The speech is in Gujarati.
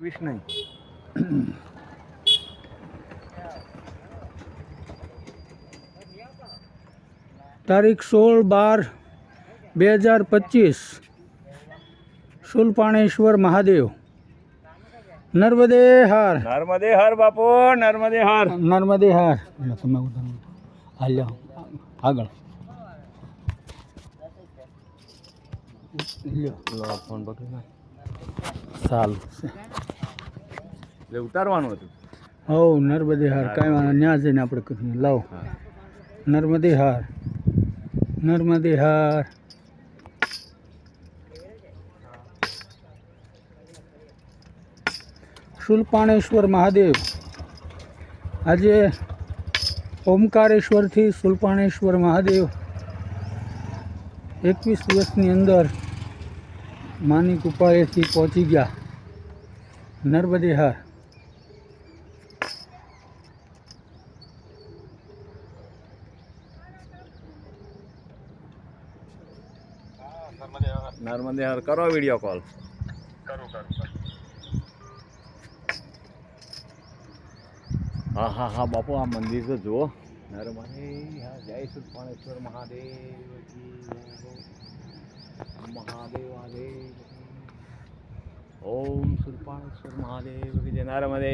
વિશ નહીં. તારીખ 16/12/2025 શુલપાણેશ્વર મહાદેવ. નર્મદે હાર. નર્મદે હર બાપુ, નર્મદે હર. નર્મદે હાર. તમે હાલ્યો આગળ લ્યો ફોન પકડી ના સારું છે. એટલે ઉતારવાનું હતું. હો નર્મદે હાર કાંઈ વાંધો ત્યાં જઈને આપણે કરીએ. લાવો નર્મદે હાર. નર્મદે હાર. શુલપાણેશ્વર મહાદેવ. આજે ઓમકારેશ્વરથી શુલપાણેશ્વર મહાદેવ 21 દિવસની અંદર માની કૃપાએથી પહોંચી ગયા. નર્મદે હાર. નર્મદે હર કરો વિડીયો કોલ. હા હા હા બાપુ, આ મંદિર તો જુઓ. નર્મદે હા, જય શુલપાણેશ્વર મહાદેવ કી જય. મહાદેવ મહાદેવ. ઓમ શુલપાણેશ્વર મહાદેવ કી જય. નર્મદે.